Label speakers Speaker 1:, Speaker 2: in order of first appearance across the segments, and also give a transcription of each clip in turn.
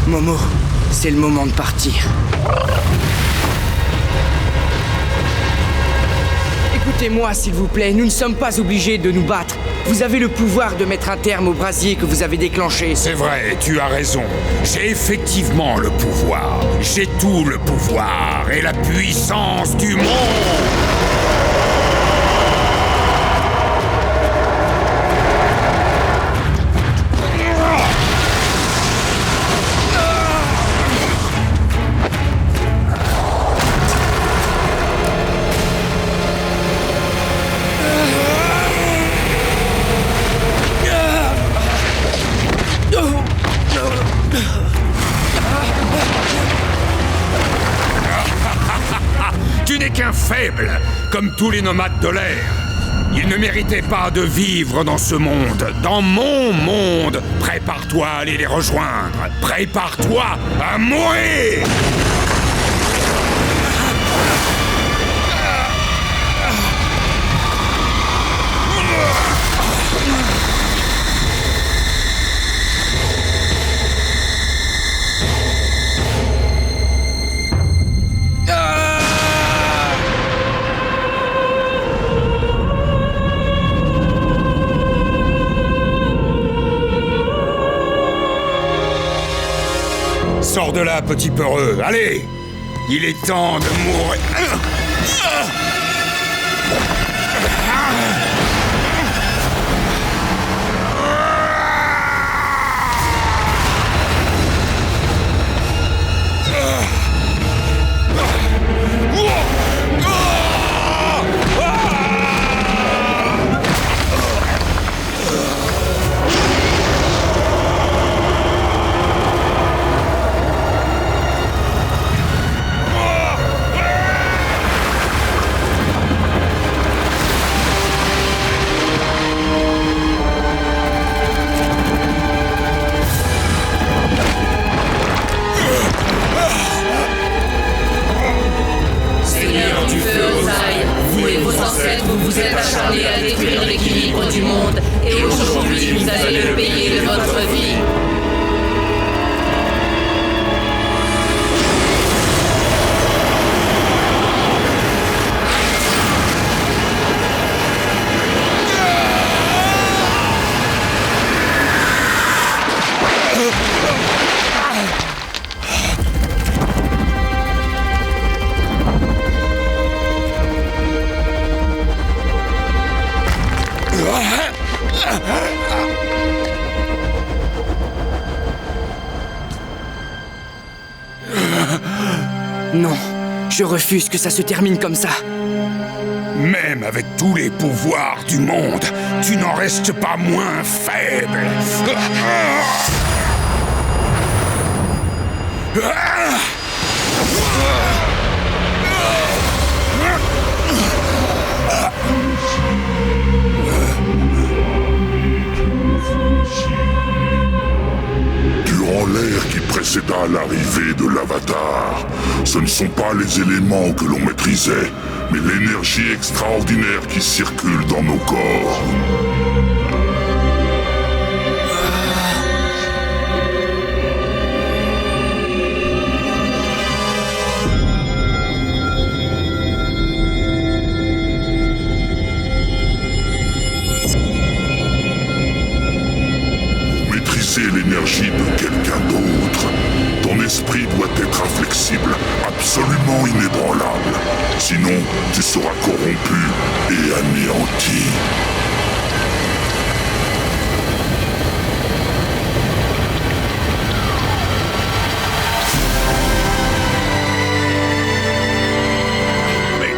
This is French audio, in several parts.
Speaker 1: Momo, c'est le moment de partir. Écoutez-moi, s'il vous plaît, nous ne sommes pas obligés de nous battre. Vous avez le pouvoir de mettre un terme au brasier que vous avez déclenché.
Speaker 2: C'est vrai, tu as raison. J'ai effectivement le pouvoir. J'ai tout le pouvoir et la puissance du monde. Tu n'es qu'un faible, comme tous les nomades de l'air. Ils ne méritaient pas de vivre dans ce monde, dans mon monde. Prépare-toi à aller les rejoindre. Prépare-toi à mourir. Sors de là, petit peureux. Allez! Il est temps de mourir.
Speaker 3: Vous êtes acharnés à détruire l'équilibre du monde, et aujourd'hui vous allez le payer de votre vie.
Speaker 1: Non, je refuse que ça se termine comme ça.
Speaker 2: Même avec tous les pouvoirs du monde, tu n'en restes pas moins faible.
Speaker 4: Durant l'ère qui précéda l'arrivée de l'Avatar, ce ne sont pas les éléments que l'on maîtrisait, mais l'énergie extraordinaire qui circule dans nos corps. L'énergie de quelqu'un d'autre. Ton esprit doit être inflexible, absolument inébranlable. Sinon, tu seras corrompu et anéanti.
Speaker 2: Mais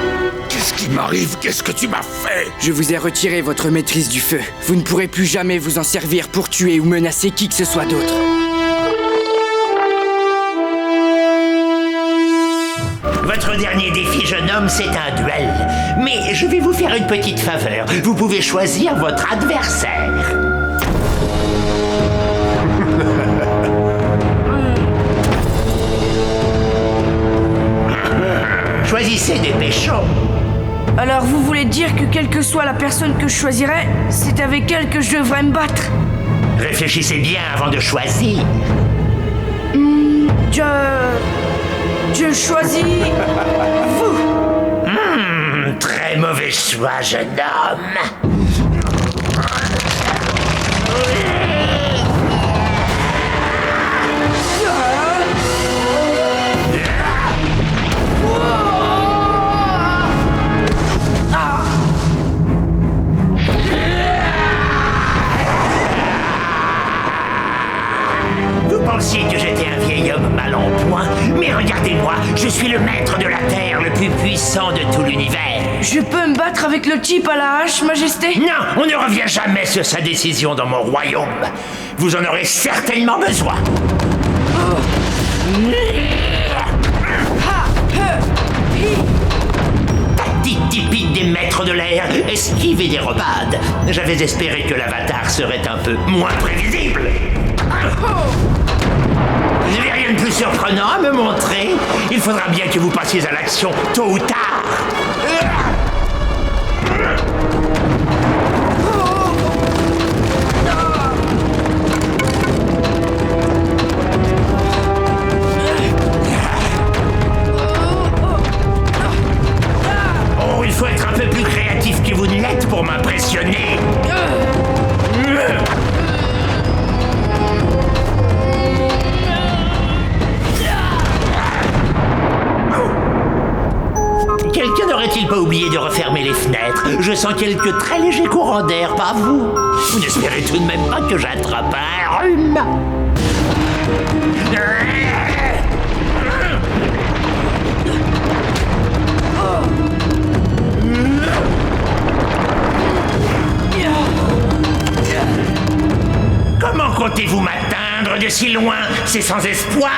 Speaker 2: qu'est-ce qui m'arrive? Qu'est-ce que tu m'as fait?
Speaker 1: Je vous ai retiré votre maîtrise du feu. Vous ne pourrez plus jamais vous en servir pour tuer ou menacer qui que ce soit d'autre.
Speaker 5: Votre dernier défi, jeune homme, c'est un duel. Mais je vais vous faire une petite faveur. Vous pouvez choisir votre adversaire. Choisissez des péchos.
Speaker 6: Alors vous voulez dire que quelle que soit la personne que je choisirais, c'est avec elle que je devrais me battre?
Speaker 5: Réfléchissez bien avant de choisir.
Speaker 6: Je choisis... vous.
Speaker 5: Très mauvais choix, jeune homme. Vous pensiez que j'étais un vieil homme mal en point, mais regardez-moi, je suis le maître de la Terre, le plus puissant de tout l'univers.
Speaker 6: Je peux me battre avec le type à la hache, Majesté?
Speaker 5: Non, on ne revient jamais sur sa décision dans mon royaume. Vous en aurez certainement besoin. Tactique typique des maîtres de l'air, esquiver des robades. J'avais espéré que l'avatar serait un peu moins prévisible. Vous n'avez rien de plus surprenant à me montrer? Il faudra bien que vous passiez à l'action tôt ou tard. Oh, il faut être un peu plus créatif que vous ne l'êtes pour m'impressionner. Quelqu'un n'aurait-il pas oublié de refermer les fenêtres? Je sens quelques très légers courants d'air, pas vous? Vous n'espérez tout de même pas que j'attrape un rhume? Comment comptez-vous m'atteindre de si loin? C'est sans espoir.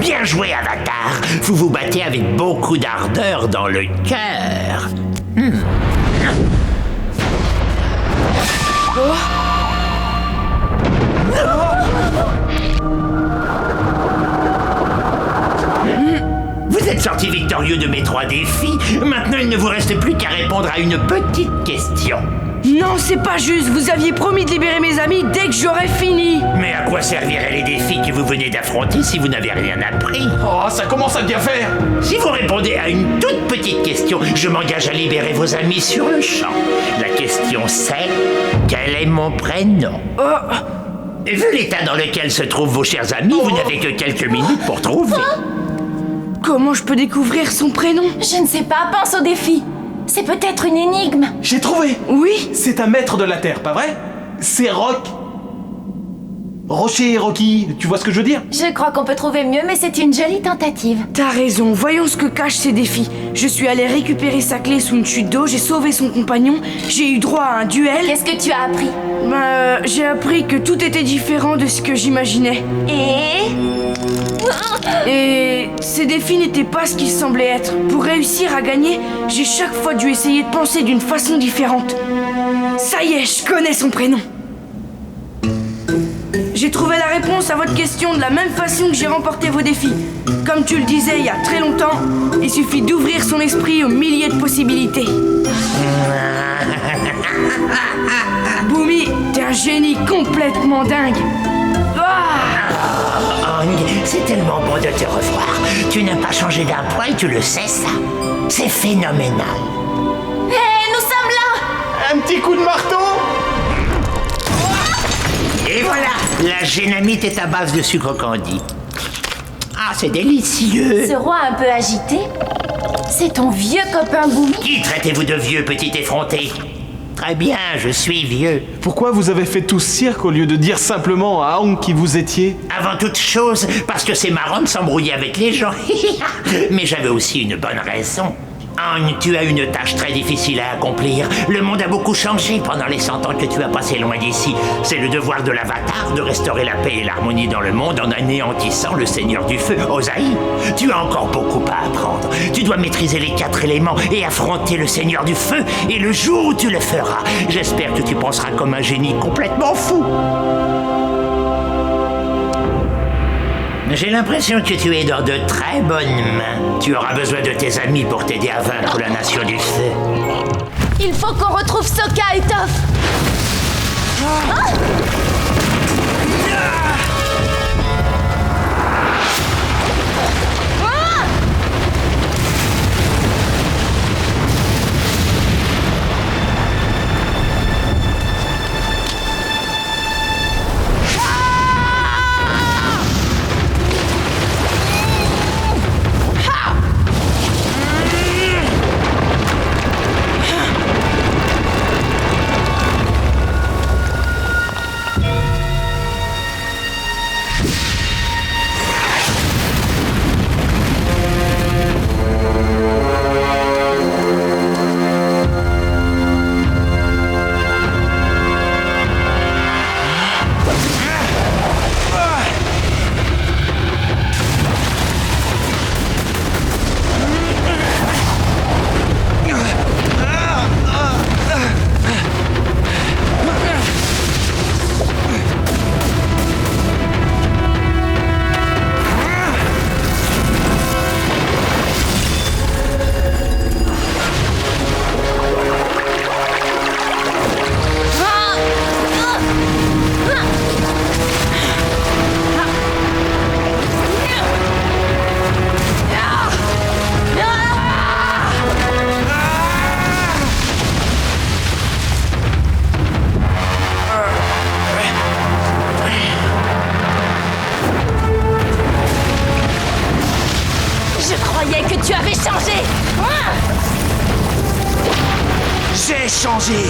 Speaker 5: Bien joué, Avatar. Vous vous battez avec beaucoup d'ardeur dans le cœur. Vous êtes sorti victorieux de mes 3 défis. Maintenant, il ne vous reste plus qu'à répondre à une petite question.
Speaker 6: Non, c'est pas juste. Vous aviez promis de libérer mes amis dès que j'aurais fini.
Speaker 5: Mais à quoi serviraient les défis que vous venez d'affronter si vous n'avez rien appris?
Speaker 7: Oh, ça commence à bien faire.
Speaker 5: Si vous répondez à une toute petite question, je m'engage à libérer vos amis sur le champ. La question c'est... quel est mon prénom? Vu l'état dans lequel se trouvent vos chers amis, vous n'avez que quelques minutes pour trouver.
Speaker 6: Comment je peux découvrir son prénom?
Speaker 3: Je ne sais pas, pense au défi. C'est peut-être une énigme.
Speaker 7: J'ai trouvé.
Speaker 6: Oui?
Speaker 7: C'est un maître de la Terre, pas vrai? C'est Rock. Rocher et Rocky, tu vois ce que je veux dire?
Speaker 3: Je crois qu'on peut trouver mieux, mais c'est une jolie tentative.
Speaker 6: T'as raison, voyons ce que cachent ces défis. Je suis allé récupérer sa clé sous une chute d'eau, j'ai sauvé son compagnon, j'ai eu droit à un duel.
Speaker 3: Qu'est-ce que tu as appris?
Speaker 6: J'ai appris que tout était différent de ce que j'imaginais. Et ces défis n'étaient pas ce qu'ils semblaient être. Pour réussir à gagner, j'ai chaque fois dû essayer de penser d'une façon différente. Ça y est, je connais son prénom. J'ai trouvé la réponse à votre question de la même façon que j'ai remporté vos défis. Comme tu le disais il y a très longtemps, il suffit d'ouvrir son esprit aux milliers de possibilités. Boomy, t'es un génie complètement dingue.
Speaker 5: C'est tellement bon de te revoir. Tu n'as pas changé d'un poil, tu le sais ça. C'est phénoménal.
Speaker 3: Hé, nous sommes là!
Speaker 7: Un petit coup de marteau.
Speaker 5: Et voilà, la génamite est à base de sucre candy. Ah, c'est délicieux.
Speaker 3: Ce roi un peu agité, c'est ton vieux copain Boumi?
Speaker 5: Qui traitez-vous de vieux, petit effronté? Très bien, je suis vieux.
Speaker 7: Pourquoi vous avez fait tout ce cirque au lieu de dire simplement à Aang qui vous étiez?
Speaker 5: Avant toute chose, parce que c'est marrant de s'embrouiller avec les gens. Mais j'avais aussi une bonne raison. Aang, tu as une tâche très difficile à accomplir. Le monde a beaucoup changé pendant les 100 ans que tu as passé loin d'ici. C'est le devoir de l'Avatar de restaurer la paix et l'harmonie dans le monde en anéantissant le Seigneur du Feu, Ozai. Tu as encore beaucoup à apprendre. Tu dois maîtriser les 4 éléments et affronter le Seigneur du Feu. Et le jour où tu le feras, j'espère que tu penseras comme un génie complètement fou. J'ai l'impression que tu es dans de très bonnes mains. Tu auras besoin de tes amis pour t'aider à vaincre la Nation du Feu.
Speaker 3: Il faut qu'on retrouve Sokka et Toph! Tu avais changé!
Speaker 1: J'ai changé.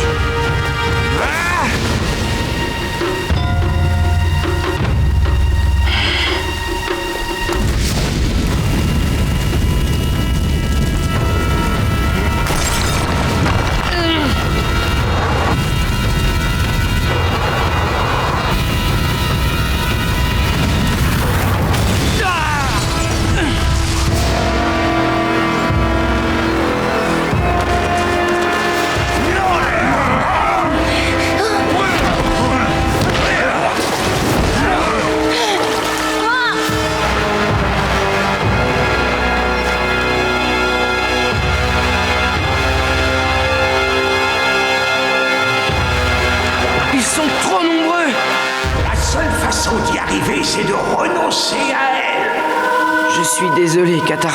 Speaker 5: D'y arriver, c'est de renoncer à elle.
Speaker 1: Je suis désolé, Katara.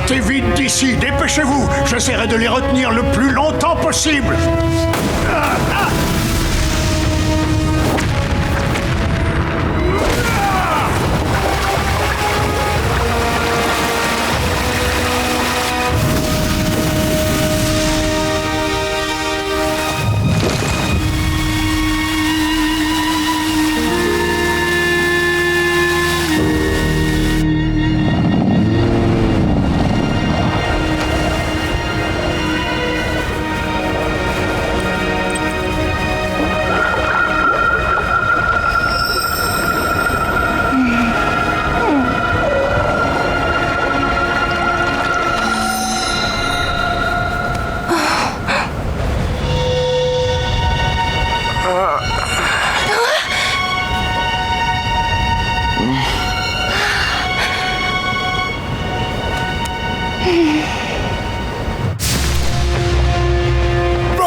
Speaker 8: Sortez vite d'ici, dépêchez-vous. J'essaierai de les retenir le plus longtemps possible.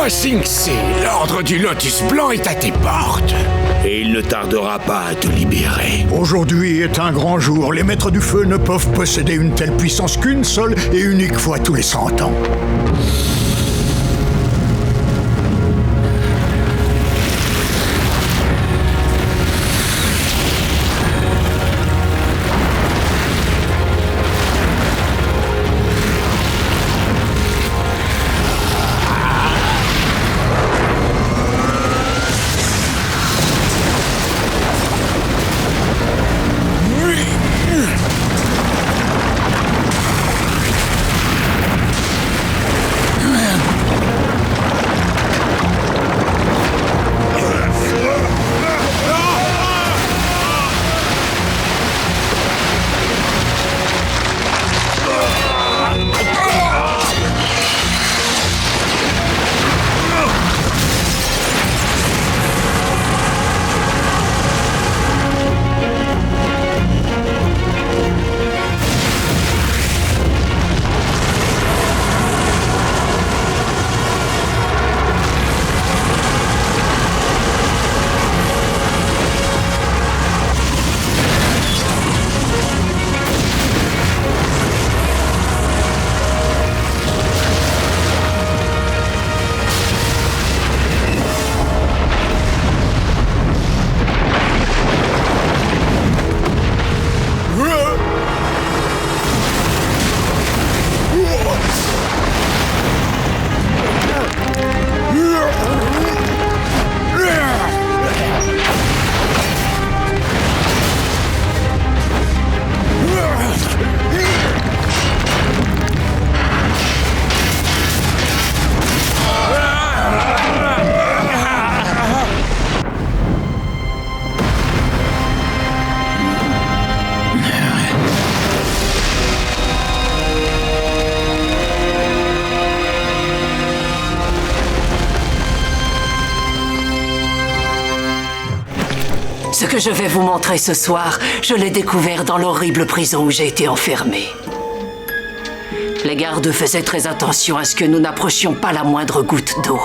Speaker 2: Sing C, l'ordre du Lotus Blanc est à tes portes. Et il ne tardera pas à te libérer.
Speaker 8: Aujourd'hui est un grand jour. Les maîtres du feu ne peuvent posséder une telle puissance qu'une seule et unique fois tous les 100 ans.
Speaker 3: Ce que je vais vous montrer ce soir, je l'ai découvert dans l'horrible prison où j'ai été enfermé. Les gardes faisaient très attention à ce que nous n'approchions pas la moindre goutte d'eau.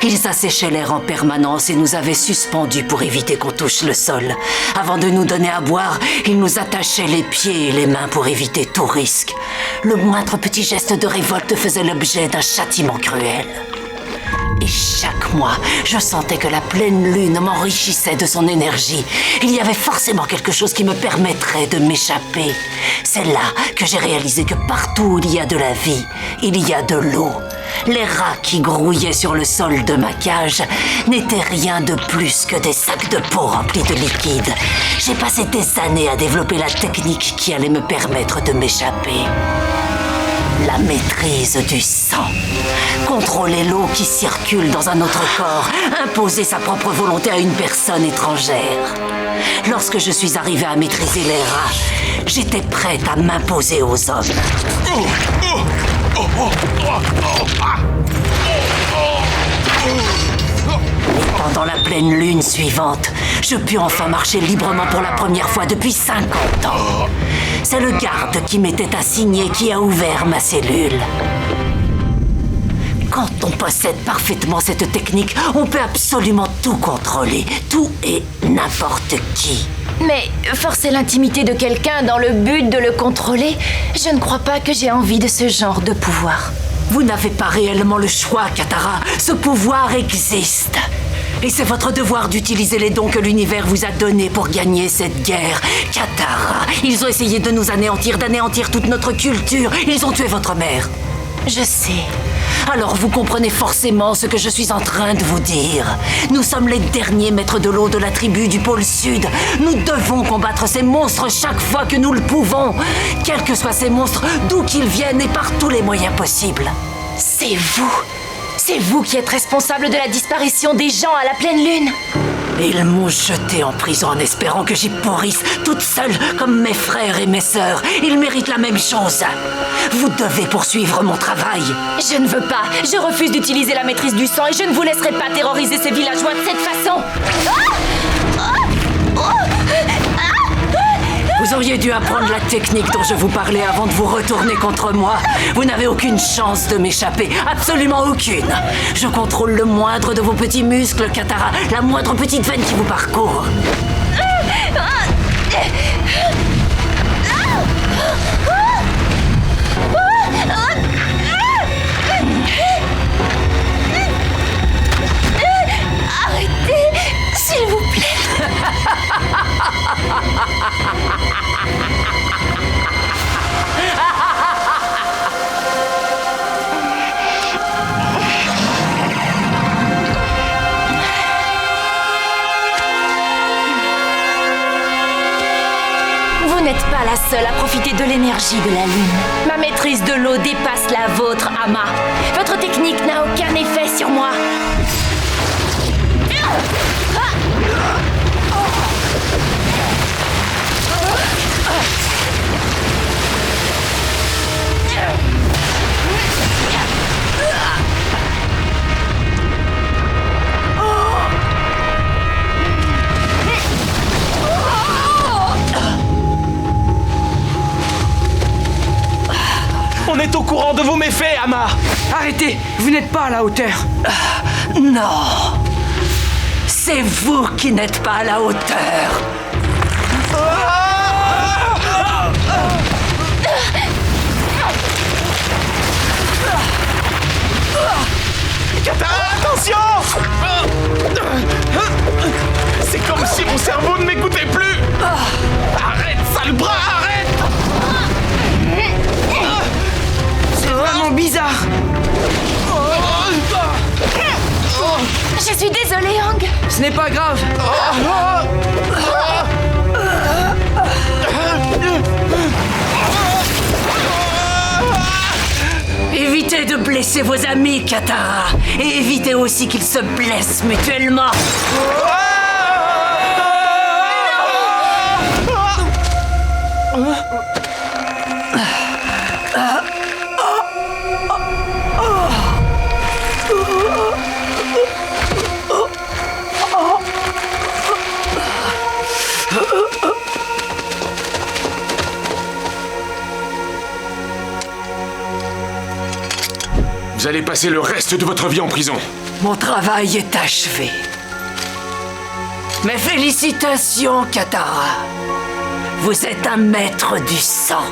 Speaker 3: Ils asséchaient l'air en permanence et nous avaient suspendus pour éviter qu'on touche le sol. Avant de nous donner à boire, ils nous attachaient les pieds et les mains pour éviter tout risque. Le moindre petit geste de révolte faisait l'objet d'un châtiment cruel. Et chaque mois, je sentais que la pleine lune m'enrichissait de son énergie. Il y avait forcément quelque chose qui me permettrait de m'échapper. C'est là que j'ai réalisé que partout où il y a de la vie, il y a de l'eau. Les rats qui grouillaient sur le sol de ma cage n'étaient rien de plus que des sacs de peau remplis de liquide. J'ai passé des années à développer la technique qui allait me permettre de m'échapper. La maîtrise du sang. Contrôler l'eau qui circule dans un autre corps. Imposer sa propre volonté à une personne étrangère. Lorsque je suis arrivée à maîtriser les rats, j'étais prête à m'imposer aux hommes. Et pendant la pleine lune suivante, je pus enfin marcher librement pour la première fois depuis 50 ans. C'est le garde qui m'était assigné qui a ouvert ma cellule. Quand on possède parfaitement cette technique, on peut absolument tout contrôler, tout et n'importe qui.
Speaker 9: Mais forcer l'intimité de quelqu'un dans le but de le contrôler, je ne crois pas que j'ai envie de ce genre de pouvoir.
Speaker 3: Vous n'avez pas réellement le choix, Katara. Ce pouvoir existe. Et c'est votre devoir d'utiliser les dons que l'univers vous a donnés pour gagner cette guerre. Katara, ils ont essayé de nous anéantir, d'anéantir toute notre culture. Ils ont tué votre mère.
Speaker 9: Je sais.
Speaker 3: Alors vous comprenez forcément ce que je suis en train de vous dire. Nous sommes les derniers maîtres de l'eau de la tribu du pôle Sud. Nous devons combattre ces monstres chaque fois que nous le pouvons. Quels que soient ces monstres, d'où qu'ils viennent et par tous les moyens possibles.
Speaker 9: C'est vous. C'est vous qui êtes responsable de la disparition des gens à la pleine lune.
Speaker 3: Ils m'ont jetée en prison en espérant que j'y pourrisse, toute seule comme mes frères et mes sœurs. Ils méritent la même chose. Vous devez poursuivre mon travail.
Speaker 9: Je ne veux pas. Je refuse d'utiliser la maîtrise du sang et je ne vous laisserai pas terroriser ces villageois de cette façon.
Speaker 3: Vous auriez dû apprendre la technique dont je vous parlais avant de vous retourner contre moi. Vous n'avez aucune chance de m'échapper, absolument aucune. Je contrôle le moindre de vos petits muscles, Katara, la moindre petite veine qui vous parcourt.
Speaker 9: Arrêtez, s'il vous plaît. Vous n'êtes pas la seule à profiter de l'énergie de la Lune. Ma maîtrise de l'eau dépasse la vôtre, Ama. Votre technique n'a aucun effet sur moi.
Speaker 7: On est au courant de vos méfaits, Ama.
Speaker 1: Arrêtez, vous n'êtes pas à la hauteur.
Speaker 3: Non. C'est vous qui n'êtes pas à la hauteur.
Speaker 7: Katara, attention! C'est comme si mon cerveau ne m'écoutait plus. Arrête, sale bras, arrête!
Speaker 1: C'est vraiment bizarre.
Speaker 9: Je suis désolée, Aang.
Speaker 1: Ce n'est pas grave.
Speaker 3: Évitez de blesser vos amis, Katara. Et évitez aussi qu'ils se blessent mutuellement.
Speaker 2: Vous allez passer le reste de votre vie en prison.
Speaker 3: Mon travail est achevé. Mes félicitations, Katara. Vous êtes un maître du sang.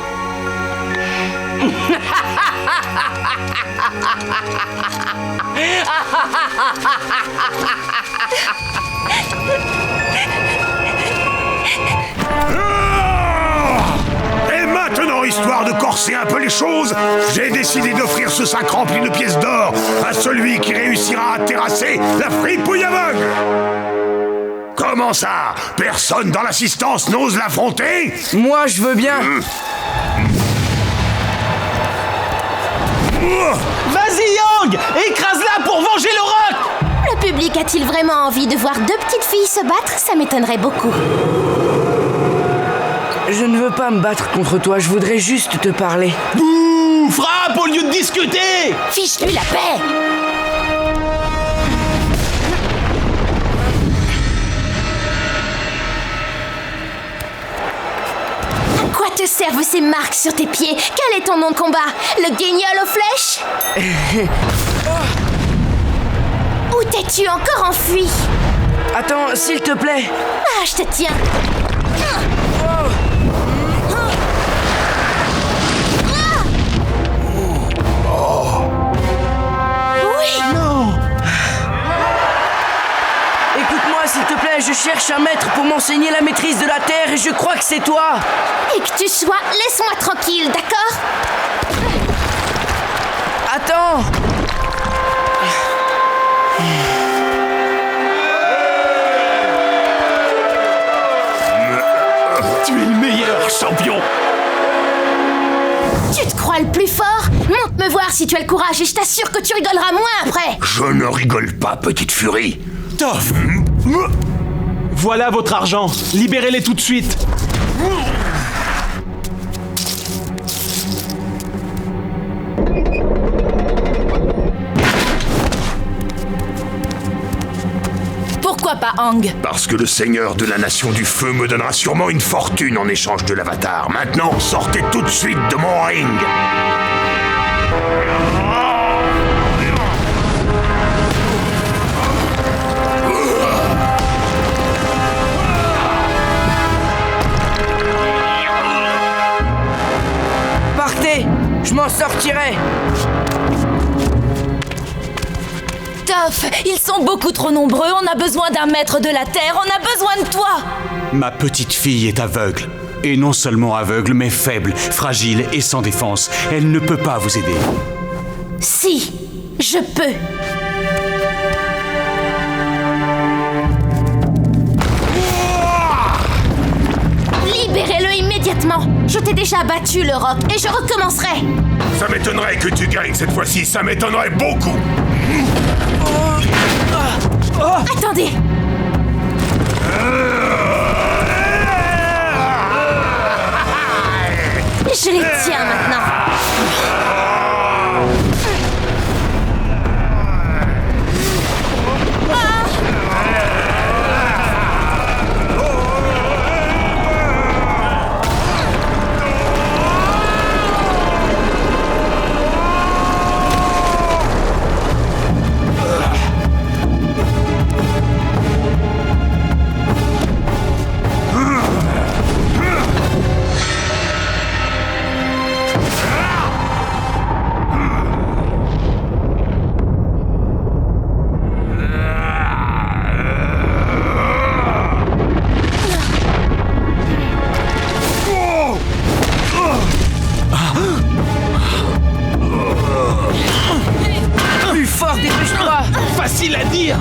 Speaker 10: Et maintenant, histoire de corser un peu les choses, j'ai décidé d'offrir ce sac rempli de pièces d'or à celui qui réussira à terrasser la fripouille aveugle. Comment ça? Personne dans l'assistance n'ose l'affronter?
Speaker 1: Moi, je veux bien.
Speaker 7: Vas-y, Yang! Écrase-la pour venger le roc!
Speaker 11: Le public a-t-il vraiment envie de voir deux petites filles se battre? Ça m'étonnerait beaucoup.
Speaker 1: Je ne veux pas me battre contre toi, je voudrais juste te parler.
Speaker 7: Bouh! Frappe au lieu de discuter!
Speaker 11: Fiche-lui la paix! À quoi te servent ces marques sur tes pieds? Quel est ton nom de combat? Le guignol aux flèches? Où t'es-tu encore enfui?
Speaker 1: Attends, s'il te plaît.
Speaker 11: Ah, je te tiens.
Speaker 1: cherche un maître pour m'enseigner la maîtrise de la Terre et je crois que c'est toi.
Speaker 11: Et que tu sois, laisse-moi tranquille, d'accord?
Speaker 1: Attends.
Speaker 7: Tu es le meilleur, champion!
Speaker 11: Tu te crois le plus fort? Monte me voir si tu as le courage et je t'assure que tu rigoleras moins après.
Speaker 10: Je ne rigole pas, petite furie.
Speaker 7: Toph! Voilà votre argent. Libérez-les tout de suite.
Speaker 9: Pourquoi pas Aang?
Speaker 10: Parce que le seigneur de la nation du feu me donnera sûrement une fortune en échange de l'avatar. Maintenant, sortez tout de suite de mon ring.
Speaker 1: Partez, je m'en sortirai.
Speaker 9: Toph, ils sont beaucoup trop nombreux, on a besoin d'un maître de la Terre, on a besoin de toi!
Speaker 12: Ma petite fille est aveugle. Et non seulement aveugle, mais faible, fragile et sans défense. Elle ne peut pas vous aider.
Speaker 11: Si, je peux. Libérez-le immédiatement. Je t'ai déjà battu, le roc, et je recommencerai.
Speaker 10: Ça m'étonnerait que tu gagnes cette fois-ci, ça m'étonnerait beaucoup.
Speaker 11: Attendez. Je les tiens maintenant.
Speaker 1: Plus fort, dépêche-toi.
Speaker 7: Facile à dire.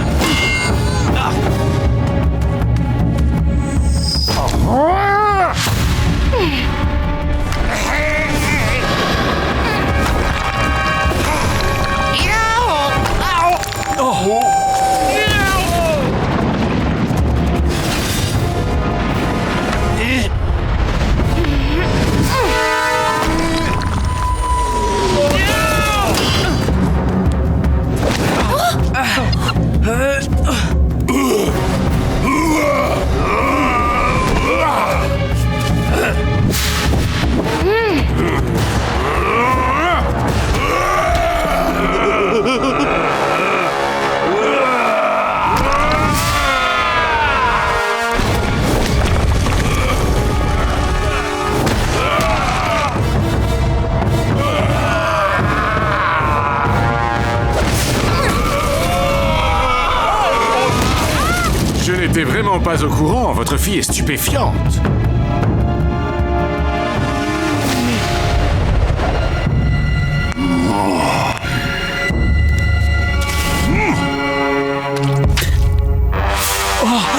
Speaker 2: Je n'étais vraiment pas au courant, votre fille est stupéfiante.
Speaker 10: Ah!